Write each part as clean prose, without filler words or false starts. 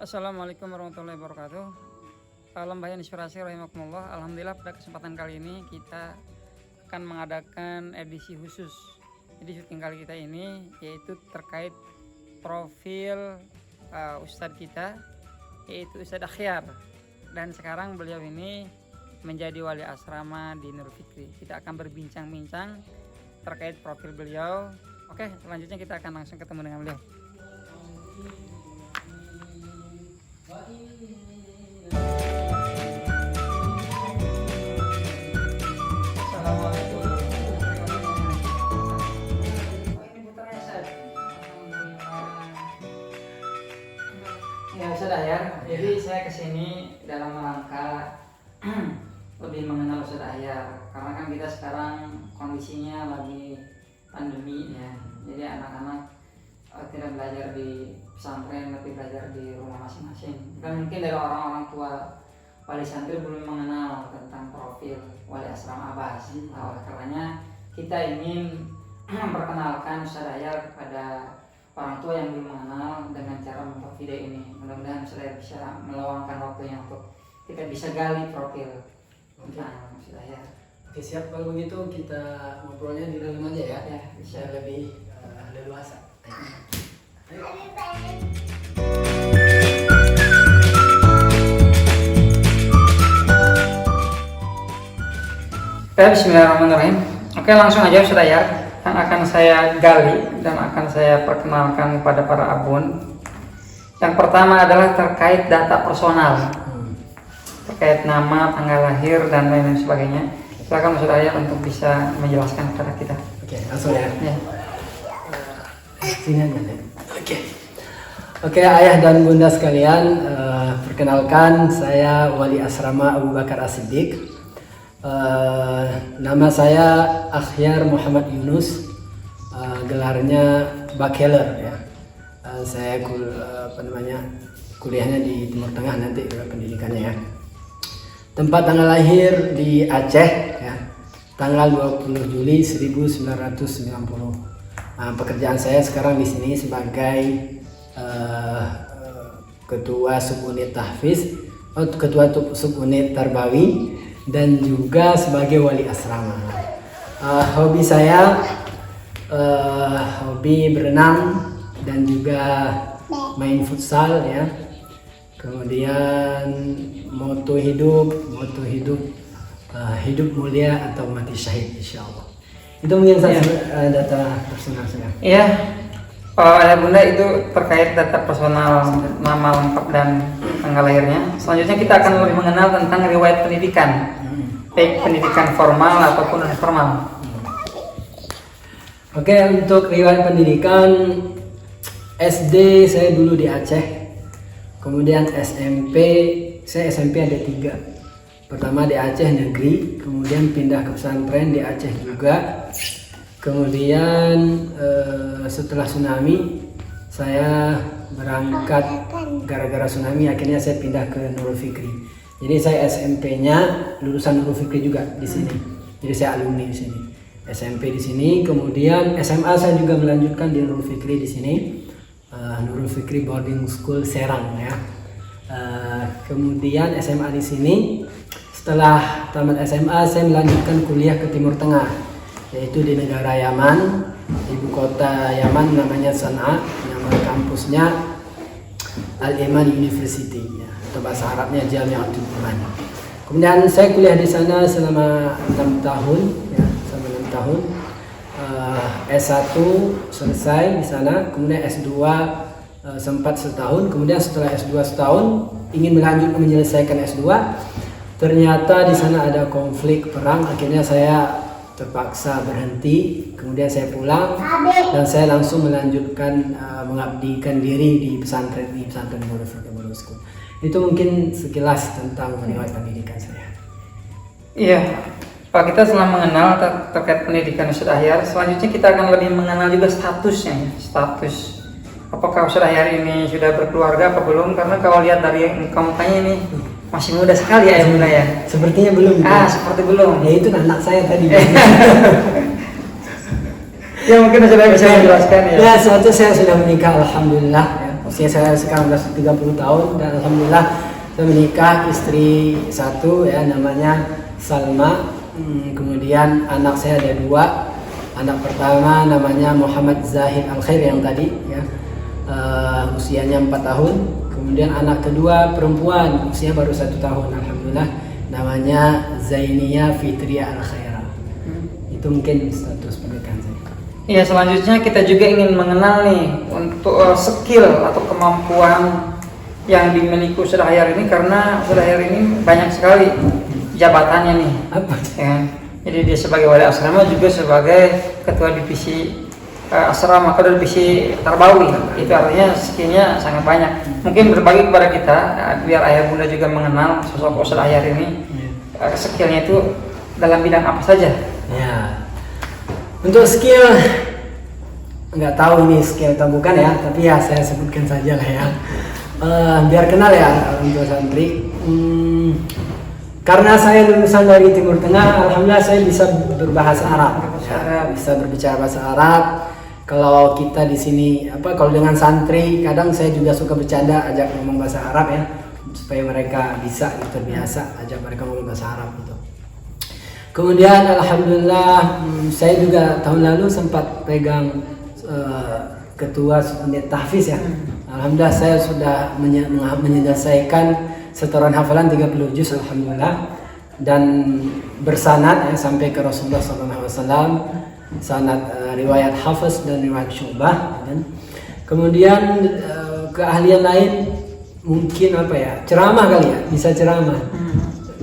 Assalamualaikum warahmatullahi wabarakatuh. Lembaga Inspirasi rahimakumullah. Alhamdulillah pada kesempatan kali ini kita akan mengadakan edisi khusus. Jadi syuting kali kita ini yaitu terkait profil Ustadz kita, yaitu Ustadz Akhyar. Dan sekarang beliau ini menjadi wali asrama di Nurul Fikri. Kita akan berbincang-bincang terkait profil beliau. Oke, selanjutnya kita akan langsung ketemu dengan beliau. Ya sudah ya. Jadi saya kesini dalam rangka lebih mengenal Ustadz Akhyar, karena kan kita sekarang kondisinya lagi pandemi ya. Jadi anak-anak tidak belajar di pesantren, tapi belajar di rumah masing-masing. Dan mungkin dari orang-orang tua wali santri belum mengenal tentang profil wali asrama Abbas. Oleh karenanya kita ingin memperkenalkan Ustadz Akhyar kepada orang tua yang belum mengenal dengan cara membuat video ini. Mudah-mudahan Ustadz bisa meluangkan waktunya untuk kita bisa gali profil tentang Ustadz Akhyar. Oke, siap. Kalau begitu kita ngobrolnya di dalam aja ya. Ya, bisa lebih leluasa. Bismillahirrahmanirrahim. Oke, langsung aja Ustadz Akhyar yang akan saya gali dan akan saya perkenalkan kepada para abun. Yang pertama adalah terkait data personal, terkait nama, tanggal lahir dan lain sebagainya. Silakan Ustadz Akhyar untuk bisa menjelaskan kepada kita. Oke, langsung ya. Sini aja deh. Oke, ayah dan bunda sekalian, perkenalkan saya wali asrama Abu Bakar As-Siddiq. Nama saya Akhyar Muhammad Yunus, gelarnya Bachelor ya. Saya kuliahnya di Timur Tengah nanti pendidikannya ya. Tempat tanggal lahir di Aceh ya, tanggal 20 Juli 1990. Pekerjaan saya sekarang di sini sebagai ketua subunit tahfiz, ketua subunit tarbawi, dan juga sebagai wali asrama. Hobi saya hobi berenang dan juga main futsal ya. Kemudian moto hidup hidup mulia atau mati syahid insyaallah. Itu mungkin data personal saya. Iya, ayah bunda itu terkait data personal, nama lengkap dan tanggal lahirnya. Selanjutnya kita akan lebih mengenal tentang riwayat pendidikan, baik pendidikan formal ataupun non formal. Oke, untuk riwayat pendidikan, SD saya dulu di Aceh, kemudian SMP ada 3. Pertama di Aceh negeri, kemudian pindah ke pesantren di Aceh juga. Kemudian setelah tsunami saya berangkat, gara-gara tsunami akhirnya saya pindah ke Nurul Fikri. Jadi saya SMP-nya lulusan Nurul Fikri juga di sini. Jadi saya alumni di sini. SMP di sini, kemudian SMA saya juga melanjutkan di Nurul Fikri di sini. Nurul Fikri Boarding School Serang ya. Kemudian SMA di sini. Setelah tamat SMA saya melanjutkan kuliah ke Timur Tengah, yaitu di negara Yaman, ibu kota Yaman namanya San'a, nama kampusnya Al-Iman University ya, atau bahasa Arabnya Jami'atul Iman. Kemudian saya kuliah di sana selama 6 tahun ya, S1 selesai di sana, kemudian S2 sempat setahun, kemudian setelah S2 setahun ingin menyelesaikan S2. Ternyata di sana ada konflik perang, akhirnya saya terpaksa berhenti, kemudian saya pulang dan saya langsung melanjutkan mengabdikan diri di pesantren Nurul Fikri Boarding School. Itu mungkin sekilas tentang riwayat pendidikan saya. Iya, Pak, kita setelah mengenal terkait pendidikan Ustadz Akhyar, selanjutnya kita akan lebih mengenal juga statusnya ya. Status apakah Ustadz Akhyar ini sudah berkeluarga apa belum, karena kalau lihat dari mukanya ini masih muda sekali ya bunda ya. Sepertinya belum. Seperti belum. Ya itu anak saya tadi. Ya mungkin sudah bisa menjelaskan ya. Ya, saya sudah menikah alhamdulillah ya. usia saya sekarang sudah 30 tahun dan alhamdulillah saya menikah, istri satu ya namanya Salma. Kemudian anak saya ada 2. Anak pertama namanya Muhammad Zahid Al Khair yang tadi ya, usianya 4 tahun. Kemudian anak kedua perempuan, usia baru 1 tahun alhamdulillah, namanya Zainia Fitria Al Khaira. Itu mungkin status pernikahan saya. Iya, selanjutnya kita juga ingin mengenal nih untuk skill atau kemampuan yang dimiliki Ustadz Ahyar ini, karena Ustadz Ahyar ini banyak sekali jabatannya nih. Apa? Ya. Jadi dia sebagai wali asrama juga sebagai ketua divisi asrama atau divisi tarbawi. Itu artinya skillnya sangat banyak. Mungkin berbagi kepada kita biar ayah bunda juga mengenal sosok Ustadz Ahyar ini. Skillnya itu dalam bidang apa saja? Ya, untuk skill nggak tahu ini skill atau bukan ya, tapi ya saya sebutkan saja lah ya. Biar kenal ya untuk santri. Karena saya lulusan dari Timur Tengah, alhamdulillah saya bisa berbahasa Arab. Ya, bisa berbicara bahasa Arab. Kalau kita di sini kalau dengan santri, kadang saya juga suka bercanda ajak ngomong bahasa Arab ya, supaya mereka bisa terbiasa ajak mereka ngomong bahasa Arab gitu. Kemudian alhamdulillah saya juga tahun lalu sempat pegang ketua unit tahfiz ya. Alhamdulillah saya sudah menyelesaikan setoran hafalan 30 juz alhamdulillah, dan bersanad ya, sampai ke Rasulullah SAW, sanad riwayat Hafiz dan riwayat Syu'bah. Kemudian keahlian lain mungkin ceramah kali ya, bisa ceramah.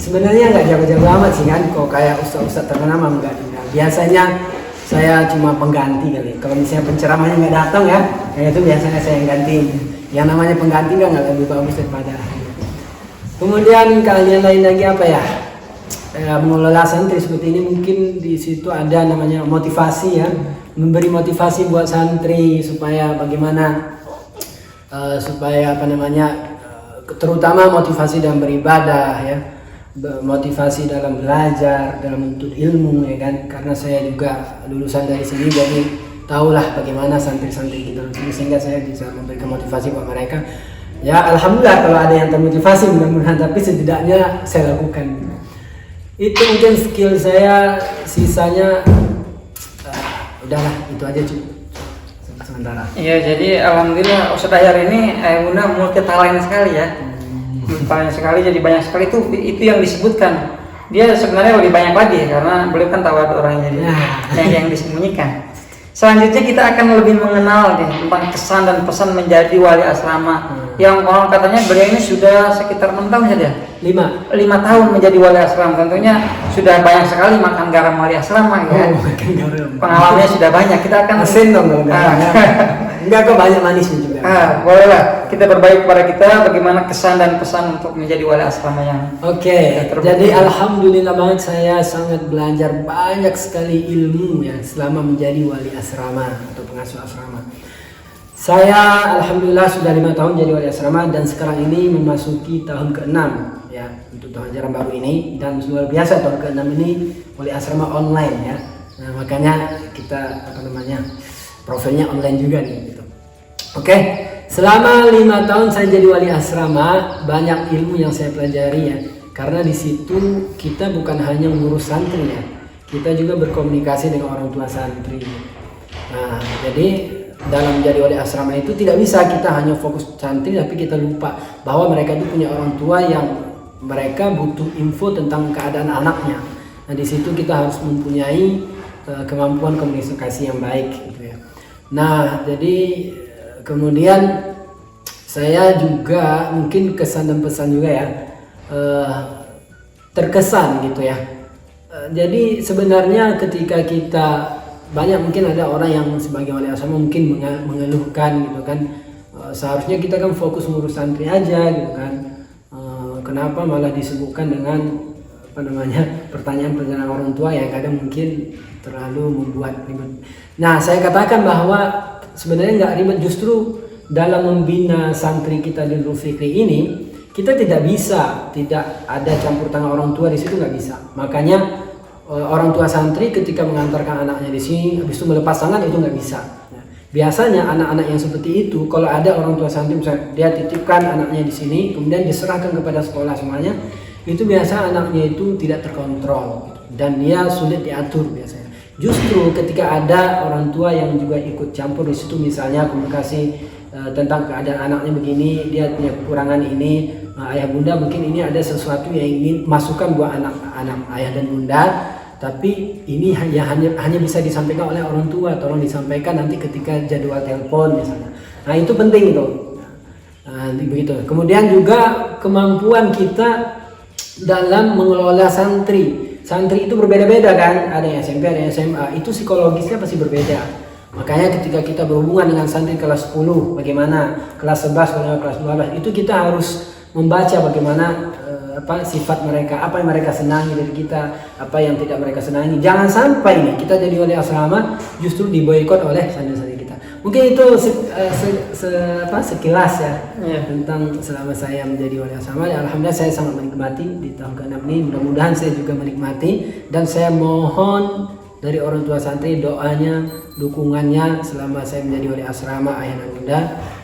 Sebenarnya nggak jago-jago amat sih kan, kok kayak ustaz-ustaz terkenal mah enggak. Biasanya saya cuma pengganti kali. Kalau misalnya penceramahnya nggak datang ya, itu biasanya saya yang ganti. Yang namanya pengganti nggak lebih bagus daripada. Kemudian keahlian lain lagi mengelola santri seperti ini, mungkin di situ ada namanya motivasi ya, memberi motivasi buat santri supaya bagaimana terutama motivasi dalam beribadah ya, motivasi dalam belajar, dalam menuntut ilmu ya kan, karena saya juga lulusan dari sini jadi tahulah bagaimana santri-santri kita ini, sehingga saya bisa memberikan motivasi buat mereka. Ya alhamdulillah kalau ada yang termotivasi mudah-mudahan, tapi setidaknya saya lakukan. Itu mungkin skill saya, sisanya udahlah itu aja cukup sementara. Iya, jadi alhamdulillah Ustadz Ahyar ini bunda multi talent sekali ya. Banyak sekali, jadi banyak sekali itu yang disebutkan. Dia sebenarnya lebih banyak lagi karena beliau kan tahu ada orangnya, jadi yang disembunyikan. Selanjutnya kita akan lebih mengenal tentang kesan dan pesan menjadi wali asrama. Yang orang katanya beliau ini sudah sekitar 6 tahun saja. 5 tahun menjadi wali asrama. Tentunya sudah banyak sekali makan garam wali asrama ya. Pengalamannya sudah banyak. Kita akan asin dong kalau enggak kok, banyak manisnya juga. Bolehlah kita berbagi kepada kita bagaimana kesan dan pesan untuk menjadi wali asrama yang jadi alhamdulillah banget saya sangat belajar banyak sekali ilmu ya selama menjadi wali asrama atau pengasuh asrama. Saya alhamdulillah sudah 5 tahun jadi wali asrama dan sekarang ini memasuki tahun ke-6 ya untuk tahun ajaran baru ini, dan luar biasa tahun ke-6 ini wali asrama online ya. Nah, makanya kita profilnya online juga nih gitu. Oke, selama 5 tahun saya jadi wali asrama, banyak ilmu yang saya pelajari ya. Karena di situ kita bukan hanya mengurus santri ya, kita juga berkomunikasi dengan orang tua santri. Nah, jadi dalam menjadi wali asrama itu tidak bisa kita hanya fokus santri, tapi kita lupa bahwa mereka itu punya orang tua yang mereka butuh info tentang keadaan anaknya. Nah, di situ kita harus mempunyai kemampuan komunikasi yang baik gitu ya. Nah, jadi kemudian saya juga mungkin kesan dan pesan juga ya, terkesan gitu ya. Jadi sebenarnya ketika kita mungkin ada orang yang sebagai wali asrama mungkin mengeluhkan gitu kan, seharusnya kita kan fokus ngurus santri aja gitu kan, kenapa malah disibukkan dengan pertanyaan orang tua yang kadang mungkin terlalu membuat ribet. Nah, saya katakan bahwa sebenarnya nggak ribet, justru dalam membina santri kita di Nurul Fikri ini kita tidak ada campur tangan orang tua di situ, nggak bisa. Makanya orang tua santri ketika mengantarkan anaknya di sini habis itu melepas tangan itu nggak bisa. Nah, Biasanya anak-anak yang seperti itu, kalau ada orang tua santri misalnya dia titipkan anaknya di sini, kemudian diserahkan kepada sekolah semuanya, itu biasa anaknya itu tidak terkontrol dan dia sulit diatur biasanya. Justru ketika ada orang tua yang juga ikut campur di situ, misalnya komunikasi tentang keadaan anaknya begini, dia punya kekurangan ini, ayah bunda mungkin ini ada sesuatu yang ingin masukkan buat anak-anak ayah dan bunda, tapi ini hanya bisa disampaikan oleh orang tua, tolong disampaikan nanti ketika jadwal telepon misalnya. Nah itu penting itu. Nah, begitu. Kemudian juga kemampuan kita dalam mengelola santri. Santri itu berbeda-beda kan, ada yang SMP, ada yang SMA, itu psikologisnya pasti berbeda. Makanya ketika kita berhubungan dengan santri kelas 10, bagaimana, kelas 11, kelas 12, itu kita harus membaca bagaimana sifat mereka, apa yang mereka senangi dari kita, apa yang tidak mereka senangi. Jangan sampai nih kita jadi wali asrama justru diboikot oleh santri-santri kita. Mungkin itu sekilas ya tentang selama saya menjadi wali asrama. Ya, alhamdulillah saya sangat menikmati di tahun ke-6 ini. Mudah-mudahan saya juga menikmati, dan saya mohon dari orang tua santri doanya, dukungannya selama saya menjadi wali asrama ayah dan bunda.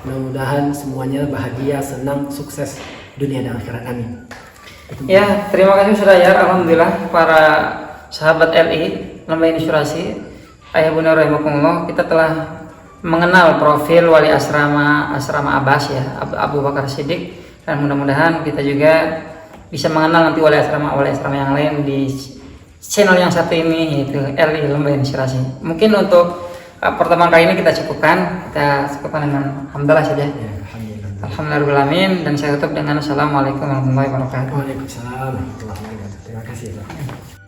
Mudah-mudahan semuanya bahagia, senang, sukses dunia dan akhirat. Amin. Ya, terima kasih Ustaz Dayar. Alhamdulillah para sahabat LI Lembaga Inspirasi Ayah Bunda rahimakumullah, kita telah mengenal profil wali asrama Abbas ya, Abu Bakar Siddiq, dan mudah-mudahan kita juga bisa mengenal nanti wali asrama yang lain di channel yang satu ini, yaitu LI Lembaga Inspirasi. Mungkin untuk pertemuan kali ini kita cukupkan dengan alhamdulillah saja. Ya, Alhamdulillahirrahmanirrahim, dan saya tutup dengan assalamualaikum warahmatullahi wabarakatuh. Waalaikumsalam warahmatullahi wabarakatuh. Terima kasih.